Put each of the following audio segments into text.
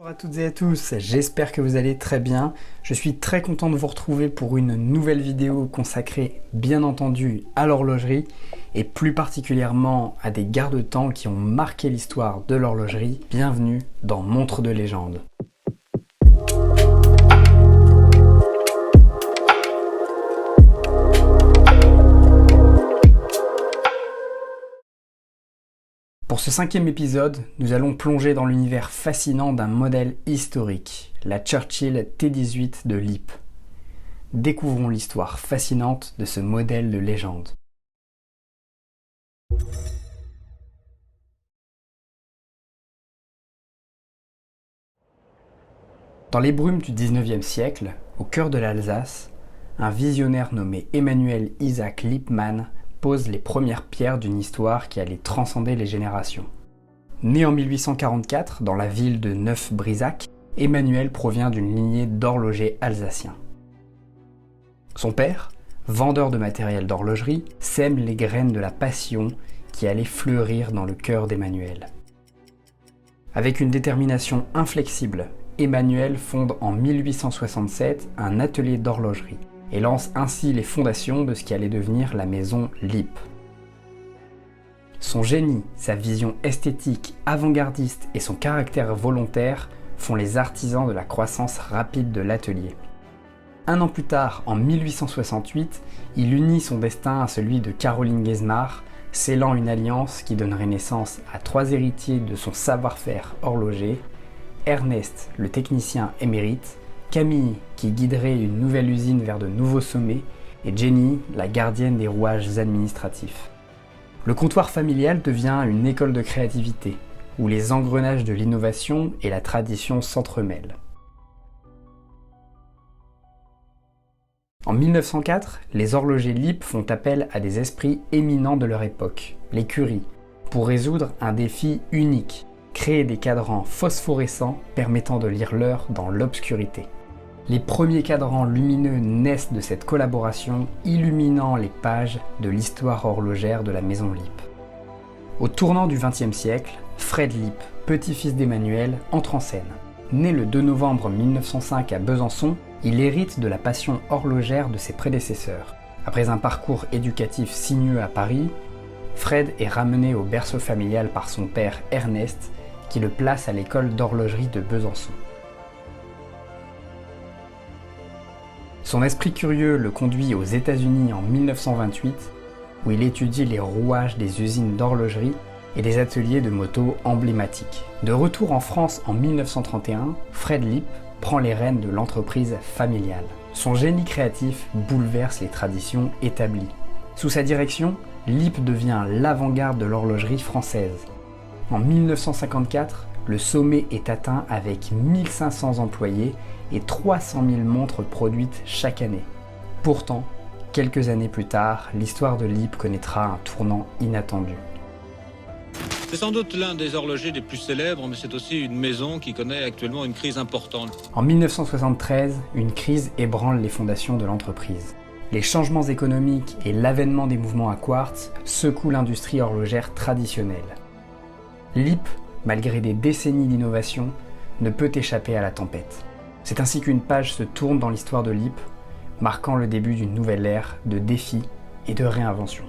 Bonjour à toutes et à tous, j'espère que vous allez très bien. Je suis très content de vous retrouver pour une nouvelle vidéo consacrée bien entendu à l'horlogerie et plus particulièrement à des garde-temps qui ont marqué l'histoire de l'horlogerie. Bienvenue dans Montre de légende. Pour ce 5e épisode, nous allons plonger dans l'univers fascinant d'un modèle historique, la Churchill T18 de LEAP. Découvrons l'histoire fascinante de ce modèle de légende. Dans les brumes du 19e siècle, au cœur de l'Alsace, un visionnaire nommé Emanuel Isaac Lippmann pose les premières pierres d'une histoire qui allait transcender les générations. Né en 1844 dans la ville de Neuf-Brisach, Emmanuel provient d'une lignée d'horlogers alsaciens. Son père, vendeur de matériel d'horlogerie, sème les graines de la passion qui allait fleurir dans le cœur d'Emmanuel. Avec une détermination inflexible, Emmanuel fonde en 1867 un atelier d'horlogerie et lance ainsi les fondations de ce qui allait devenir la maison LEAP. Son génie, sa vision esthétique avant-gardiste et son caractère volontaire font les artisans de la croissance rapide de l'atelier. Un an plus tard, en 1868, il unit son destin à celui de Caroline Gesmar, scellant une alliance qui donnerait naissance à 3 héritiers de son savoir-faire horloger, Ernest, le technicien émérite, Camille, qui guiderait une nouvelle usine vers de nouveaux sommets, et Jenny, la gardienne des rouages administratifs. Le comptoir familial devient une école de créativité, où les engrenages de l'innovation et la tradition s'entremêlent. En 1904, les horlogers LEAP font appel à des esprits éminents de leur époque, les Curie, pour résoudre un défi unique, créer des cadrans phosphorescents permettant de lire l'heure dans l'obscurité. Les premiers cadrans lumineux naissent de cette collaboration, illuminant les pages de l'histoire horlogère de la maison LEAP. Au tournant du XXe siècle, Fred LEAP, petit-fils d'Emmanuel, entre en scène. Né le 2 novembre 1905 à Besançon, il hérite de la passion horlogère de ses prédécesseurs. Après un parcours éducatif sinueux à Paris, Fred est ramené au berceau familial par son père Ernest, qui le place à l'école d'horlogerie de Besançon. Son esprit curieux le conduit aux États-Unis en 1928, où il étudie les rouages des usines d'horlogerie et des ateliers de motos emblématiques. De retour en France en 1931, Fred LEAP prend les rênes de l'entreprise familiale. Son génie créatif bouleverse les traditions établies. Sous sa direction, LEAP devient l'avant-garde de l'horlogerie française. En 1954, le sommet est atteint avec 1500 employés et 300 000 montres produites chaque année. Pourtant, quelques années plus tard, l'histoire de LEAP connaîtra un tournant inattendu. C'est sans doute l'un des horlogers les plus célèbres, mais c'est aussi une maison qui connaît actuellement une crise importante. En 1973, une crise ébranle les fondations de l'entreprise. Les changements économiques et l'avènement des mouvements à quartz secouent l'industrie horlogère traditionnelle. LEAP, malgré des décennies d'innovation, ne peut échapper à la tempête. C'est ainsi qu'une page se tourne dans l'histoire de LEAP, marquant le début d'une nouvelle ère de défis et de réinvention.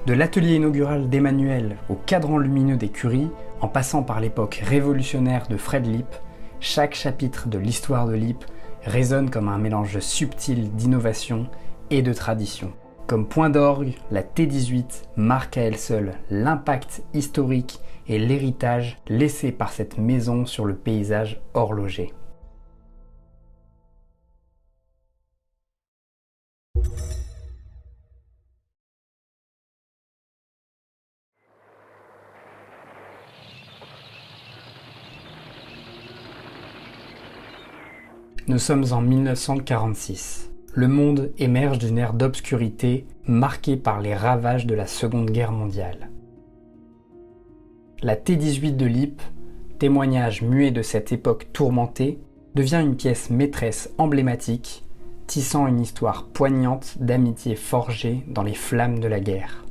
De l'atelier inaugural d'Emmanuel au cadran lumineux des Curie, en passant par l'époque révolutionnaire de Fred LEAP, chaque chapitre de l'histoire de LEAP résonne comme un mélange subtil d'innovation et de tradition. Comme point d'orgue, la T18 marque à elle seule l'impact historique et l'héritage laissé par cette maison sur le paysage horloger. Nous sommes en 1946. Le monde émerge d'une ère d'obscurité marquée par les ravages de la Seconde Guerre mondiale. La T18 de LEAP, témoignage muet de cette époque tourmentée, devient une pièce maîtresse emblématique, tissant une histoire poignante d'amitié forgée dans les flammes de la guerre.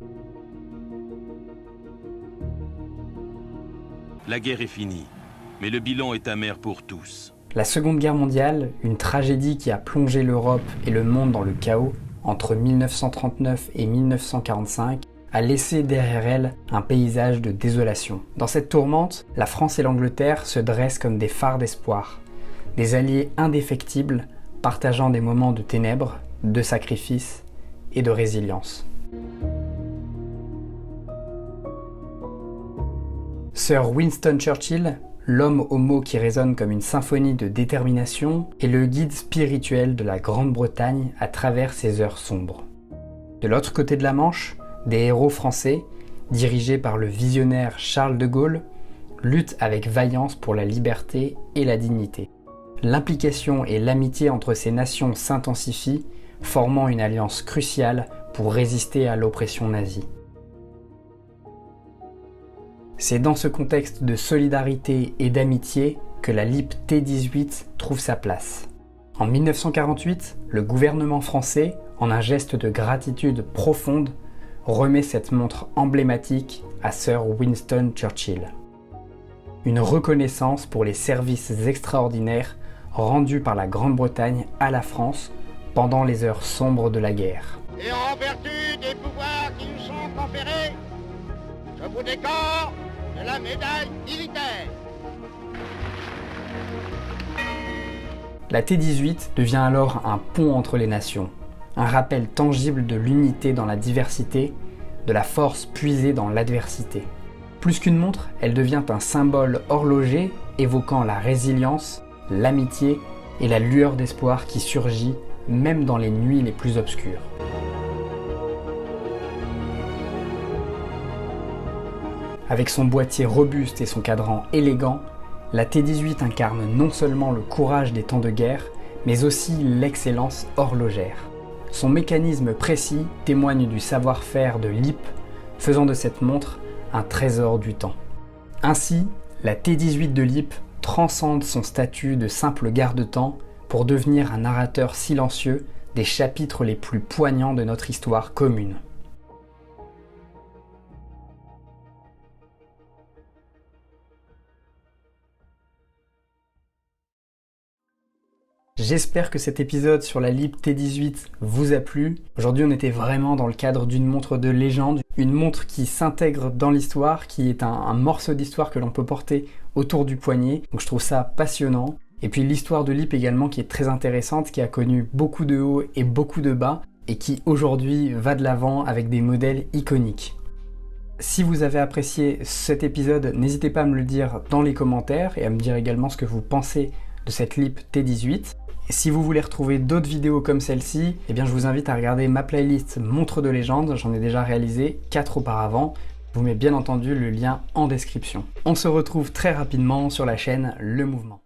La guerre est finie, mais le bilan est amer pour tous. La Seconde Guerre mondiale, une tragédie qui a plongé l'Europe et le monde dans le chaos entre 1939 et 1945, a laissé derrière elle un paysage de désolation. Dans cette tourmente, la France et l'Angleterre se dressent comme des phares d'espoir, des alliés indéfectibles, partageant des moments de ténèbres, de sacrifices et de résilience. Sir Winston Churchill, l'homme aux mots qui résonne comme une symphonie de détermination, est le guide spirituel de la Grande-Bretagne à travers ces heures sombres. De l'autre côté de la Manche, des héros français, dirigés par le visionnaire Charles de Gaulle, luttent avec vaillance pour la liberté et la dignité. L'implication et l'amitié entre ces nations s'intensifient, formant une alliance cruciale pour résister à l'oppression nazie. C'est dans ce contexte de solidarité et d'amitié que la LIP T18 trouve sa place. En 1948, le gouvernement français, en un geste de gratitude profonde, remet cette montre emblématique à Sir Winston Churchill. Une reconnaissance pour les services extraordinaires rendus par la Grande-Bretagne à la France pendant les heures sombres de la guerre. Et en vertu des pouvoirs qui nous sont conférés, je vous décore de la médaille militaire. La T18 devient alors un pont entre les nations, un rappel tangible de l'unité dans la diversité, de la force puisée dans l'adversité. Plus qu'une montre, elle devient un symbole horloger évoquant la résilience, l'amitié et la lueur d'espoir qui surgit même dans les nuits les plus obscures. Avec son boîtier robuste et son cadran élégant, la T18 incarne non seulement le courage des temps de guerre, mais aussi l'excellence horlogère. Son mécanisme précis témoigne du savoir-faire de LIP, faisant de cette montre un trésor du temps. Ainsi, la T18 de LIP transcende son statut de simple garde-temps pour devenir un narrateur silencieux des chapitres les plus poignants de notre histoire commune. J'espère que cet épisode sur la LIP T18 vous a plu. Aujourd'hui, on était vraiment dans le cadre d'une montre de légende, une montre qui s'intègre dans l'histoire, qui est un morceau d'histoire que l'on peut porter autour du poignet. Donc je trouve ça passionnant. Et puis l'histoire de LIP également qui est très intéressante, qui a connu beaucoup de hauts et beaucoup de bas, et qui aujourd'hui va de l'avant avec des modèles iconiques. Si vous avez apprécié cet épisode, n'hésitez pas à me le dire dans les commentaires et à me dire également ce que vous pensez de cette LIP T18. Et si vous voulez retrouver d'autres vidéos comme celle-ci, eh bien je vous invite à regarder ma playlist Montre de légende, j'en ai déjà réalisé 4 auparavant. Je vous mets bien entendu le lien en description. On se retrouve très rapidement sur la chaîne Le Mouvement.